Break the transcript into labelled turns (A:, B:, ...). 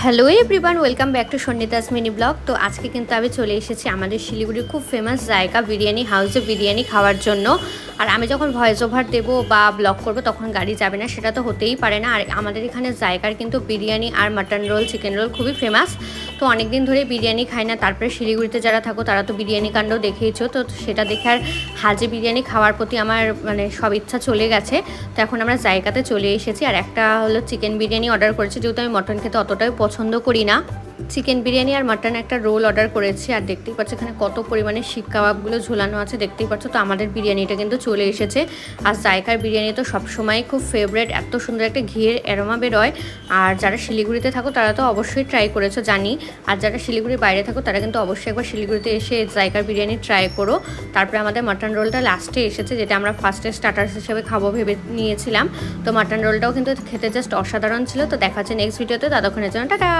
A: Hello everyone, welcome back to Sannita's mini blog. তো আজকে কিন্তু আমি চলে এসেছি আমাদের শিলিগুড়ির খুব ফেমাস জায়গা বিরিয়ানি হাউসে বিরিয়ানি খাওয়ার জন্য। আর আমি যখন ভয়েস ওভার দেবো বা ব্লগ করবো তখন গাড়ি যাবে না, সেটা তো হতেই পারে না। আর আমাদের এখানে জায়গার কিন্তু বিরিয়ানি আর মাটন রোল, চিকেন রোল খুবই ফেমাস। তো অনেক দিন ধরে বিরিয়ানি খাই না, তারপরে শিলিগুড়িতে যারা থাকো তারা তো বিরিয়ানি কাণ্ড দেখেইছো। তো সেটা দেখে আর হাজে বিরিয়ানি খাওয়ার প্রতি আমার সব ইচ্ছা চলে গেছে। তো এখন আমরা জায়গাতে চলে এসেছি। আর একটা হলো চিকেন বিরিয়ানি অর্ডার করেছি, যেহেতু আমি মটন খেতে অতটাই পছন্দ করি না। চিকেন বিরিয়ানি আর মাটন একটা রোল অর্ডার করেছি। আর দেখতেই পাচ্ছ এখানে কত পরিমাণে শিক কাবাবগুলো ঝোলানো আছে, দেখতেই পাচ্ছ। তো আমাদের বিরিয়ানিটা কিন্তু চলে এসেছে। আর জায়গার বিরিয়ানি তো সবসময় খুব ফেভারেট, এত সুন্দর একটা ঘিয়ের অ্যারোমা বেরোয়। আর যারা শিলিগুড়িতে থাকো তারা তো অবশ্যই ট্রাই করেছো জানি। আর যারা শিলিগুড়ির বাইরে থাকো তারা কিন্তু অবশ্যই একবার শিলিগুড়িতে এসে জায়গার বিরিয়ানি ট্রাই করো। তারপরে আমাদের মাটন রোলটা লাস্টে এসেছে, যেটা আমরা ফার্স্টে স্টার্টার্স হিসেবে খাবো ভেবে নিয়েছিলাম। তো মাটন রোলটাও কিন্তু খেতে জাস্ট অসাধারণ ছিল। তো দেখা হচ্ছে নেক্সট ভিডিওতে, ততক্ষণের জন্য টাটা।